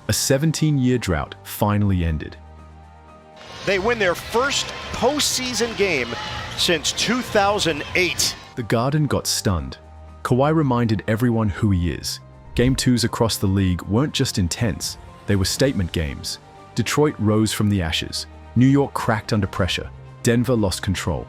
A 17-year drought finally ended. They win their first postseason game since 2008. The Garden got stunned. Kawhi reminded everyone who he is. Game 2s across the league weren't just intense, they were statement games. Detroit rose from the ashes. New York cracked under pressure. Denver lost control.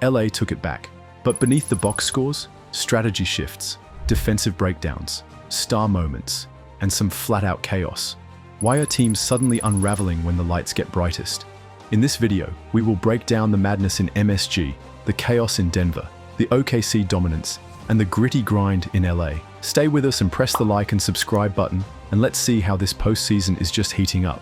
LA took it back. But beneath the box scores, strategy shifts, defensive breakdowns, star moments, and some flat-out chaos. Why are teams suddenly unraveling when the lights get brightest? In this video, we will break down the madness in MSG, the chaos in Denver, the OKC dominance, and the gritty grind in LA. Stay with us and press the like and subscribe button, and let's see how this postseason is just heating up.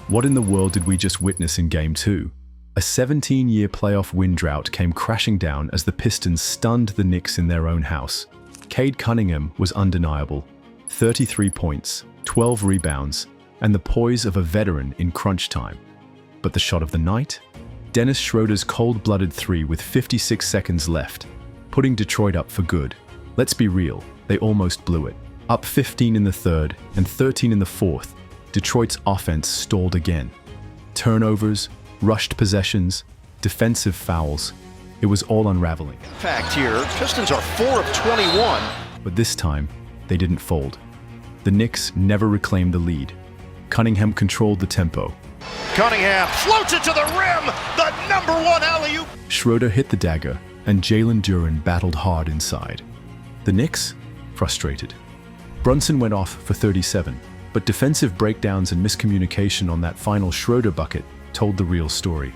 What in the world did we just witness in Game 2? A 17-year playoff win drought came crashing down as the Pistons stunned the Knicks in their own house. Cade Cunningham was undeniable. 33 points, 12 rebounds, and the poise of a veteran in crunch time. But the shot of the night? Dennis Schroeder's cold-blooded three with 56 seconds left, putting Detroit up for good. Let's be real, they almost blew it. Up 15 in the third and 13 in the fourth, Detroit's offense stalled again. Turnovers, rushed possessions, defensive fouls. It was all unraveling. Fact here, Pistons are 4 of 21. But this time, they didn't fold. The Knicks never reclaimed the lead. Cunningham controlled the tempo. Cunningham floats it to the rim, the #1 alley-oop. Schroeder hit the dagger, and Jalen Duren battled hard inside. The Knicks? Frustrated. Brunson went off for 37, but defensive breakdowns and miscommunication on that final Schroeder bucket told the real story.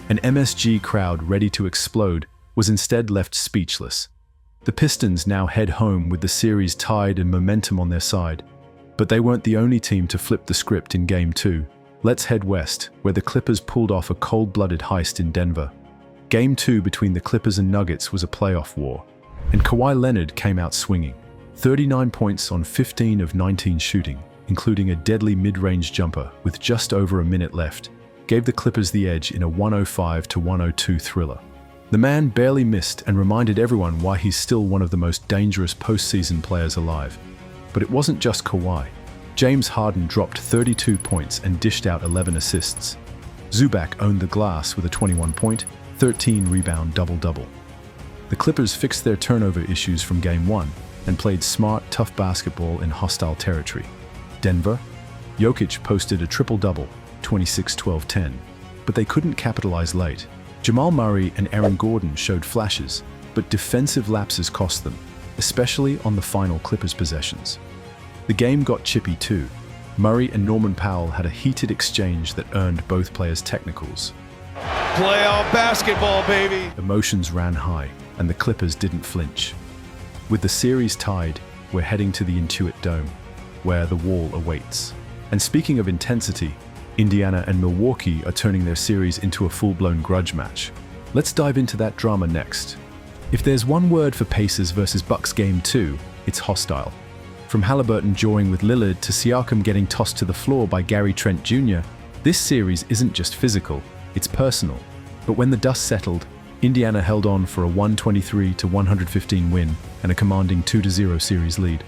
An MSG crowd ready to explode was instead left speechless. The Pistons now head home with the series tied and momentum on their side. But they weren't the only team to flip the script in Game 2. Let's head west, where the Clippers pulled off a cold-blooded heist in Denver. Game 2 between the Clippers and Nuggets was a playoff war, and Kawhi Leonard came out swinging. 39 points on 15 of 19 shooting, including a deadly mid-range jumper with just over a minute left, gave the Clippers the edge in a 105-102 thriller. The man barely missed and reminded everyone why he's still one of the most dangerous postseason players alive. But it wasn't just Kawhi. James Harden dropped 32 points and dished out 11 assists. Zubac owned the glass with a 21-point, 13-rebound double-double. The Clippers fixed their turnover issues from Game 1 and played smart, tough basketball in hostile territory. Denver? Jokic posted a triple-double, 26-12-10, but they couldn't capitalize late. Jamal Murray and Aaron Gordon showed flashes, but defensive lapses cost them, especially on the final Clippers possessions. The game got chippy too. Murray and Norman Powell had a heated exchange that earned both players technicals. Playoff basketball, baby. Emotions ran high, and the Clippers didn't flinch. With the series tied, we're heading to the Intuit Dome, where the Wall awaits. And speaking of intensity, Indiana and Milwaukee are turning their series into a full-blown grudge match. Let's dive into that drama next. If there's one word for Pacers versus Bucks Game 2, it's hostile. From Halliburton jawing with Lillard to Siakam getting tossed to the floor by Gary Trent Jr., this series isn't just physical, it's personal. But when the dust settled, Indiana held on for a 123-115 win and a commanding 2-0 series lead.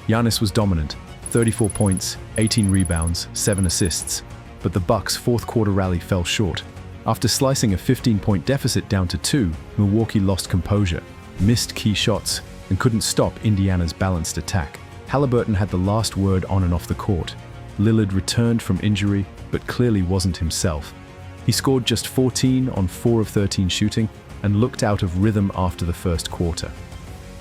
Giannis was dominant, 34 points, 18 rebounds, 7 assists, but the Bucks' fourth-quarter rally fell short. After slicing a 15-point deficit down to 2, Milwaukee lost composure, missed key shots, and couldn't stop Indiana's balanced attack. Halliburton had the last word on and off the court. Lillard returned from injury, but clearly wasn't himself. He scored just 14 on 4 of 13 shooting and looked out of rhythm after the first quarter.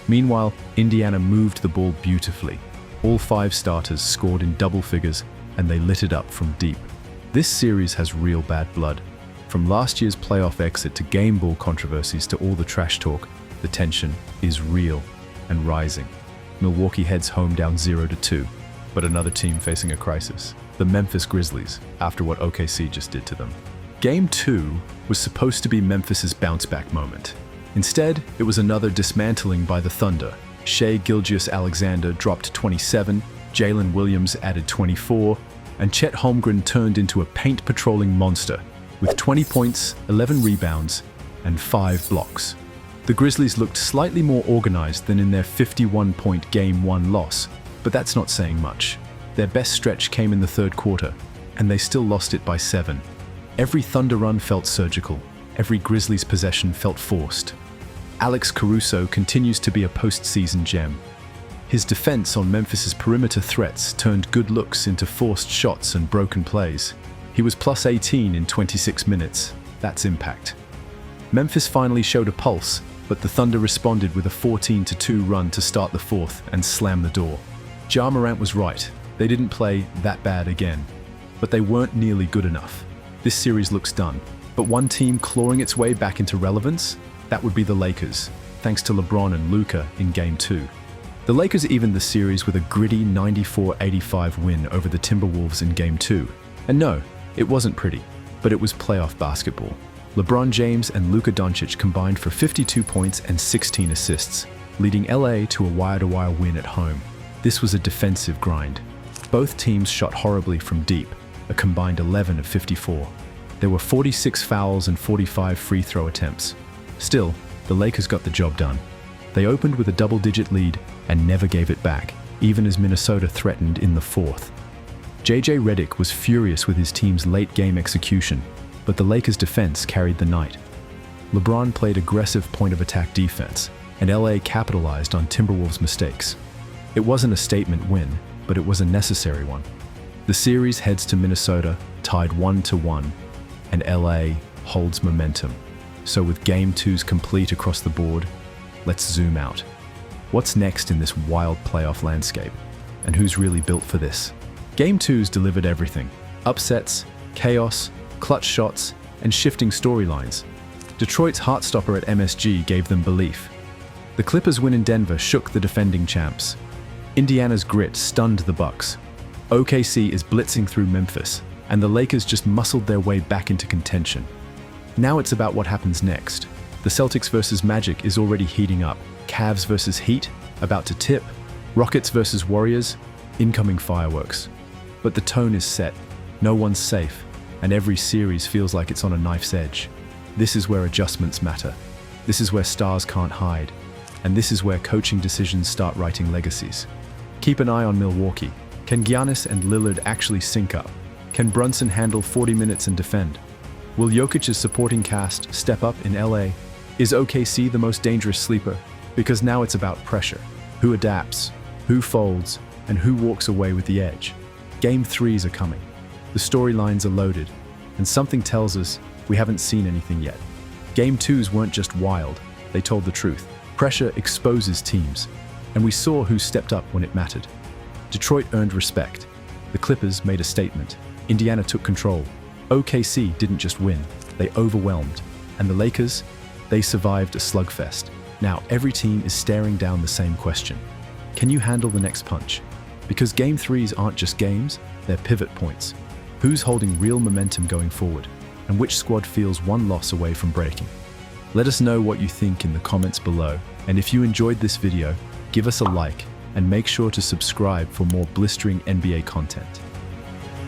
Meanwhile, Indiana moved the ball beautifully. All 5 starters scored in double figures, and they lit it up from deep. This series has real bad blood. From last year's playoff exit to game ball controversies to all the trash talk, the tension is real and rising. Milwaukee heads home down 0-2, but another team facing a crisis, the Memphis Grizzlies, after what OKC just did to them. Game 2 was supposed to be Memphis's bounce-back moment. Instead, it was another dismantling by the Thunder. Shai Gilgeous-Alexander dropped 27, Jalen Williams added 24, and Chet Holmgren turned into a paint-patrolling monster with 20 points, 11 rebounds, and 5 blocks. The Grizzlies looked slightly more organized than in their 51-point Game 1 loss, but that's not saying much. Their best stretch came in the third quarter, and they still lost it by 7. Every Thunder run felt surgical. Every Grizzlies possession felt forced. Alex Caruso continues to be a postseason gem. His defense on Memphis's perimeter threats turned good looks into forced shots and broken plays. He was plus 18 in 26 minutes. That's impact. Memphis finally showed a pulse, but the Thunder responded with a 14-2 run to start the fourth and slam the door. Ja Morant was right. They didn't play that bad again, but they weren't nearly good enough. This series looks done, but one team clawing its way back into relevance? That would be the Lakers, thanks to LeBron and Luka in Game 2. The Lakers evened the series with a gritty 94-85 win over the Timberwolves in Game 2. And no, it wasn't pretty, but it was playoff basketball. LeBron James and Luka Doncic combined for 52 points and 16 assists, leading LA to a wire-to-wire win at home. This was a defensive grind. Both teams shot horribly from deep, a combined 11 of 54. There were 46 fouls and 45 free throw attempts. Still, the Lakers got the job done. They opened with a double-digit lead and never gave it back, even as Minnesota threatened in the fourth. JJ Redick was furious with his team's late-game execution, but the Lakers' defense carried the night. LeBron played aggressive point-of-attack defense, and LA capitalized on Timberwolves' mistakes. It wasn't a statement win, but it was a necessary one. The series heads to Minnesota, tied 1-1, and LA holds momentum. So with Game 2's complete across the board, let's zoom out. What's next in this wild playoff landscape? And who's really built for this? Game 2's delivered everything. Upsets, chaos, clutch shots, and shifting storylines. Detroit's heartstopper at MSG gave them belief. The Clippers' win in Denver shook the defending champs. Indiana's grit stunned the Bucks. OKC is blitzing through Memphis, and the Lakers just muscled their way back into contention. Now it's about what happens next. The Celtics versus Magic is already heating up. Cavs versus Heat, about to tip. Rockets versus Warriors, incoming fireworks. But the tone is set. No one's safe, and every series feels like it's on a knife's edge. This is where adjustments matter. This is where stars can't hide. And this is where coaching decisions start writing legacies. Keep an eye on Milwaukee. Can Giannis and Lillard actually sync up? Can Brunson handle 40 minutes and defend? Will Jokic's supporting cast step up in LA? Is OKC the most dangerous sleeper? Because now it's about pressure. Who adapts, who folds, and who walks away with the edge. Game 3s are coming. The storylines are loaded, and something tells us we haven't seen anything yet. Game 2s weren't just wild, they told the truth. Pressure exposes teams, and we saw who stepped up when it mattered. Detroit earned respect. The Clippers made a statement. Indiana took control. OKC didn't just win, they overwhelmed. And the Lakers, they survived a slugfest. Now every team is staring down the same question. Can you handle the next punch? Because Game 3s aren't just games, they're pivot points. Who's holding real momentum going forward? And which squad feels one loss away from breaking? Let us know what you think in the comments below. And if you enjoyed this video, give us a like and make sure to subscribe for more blistering NBA content.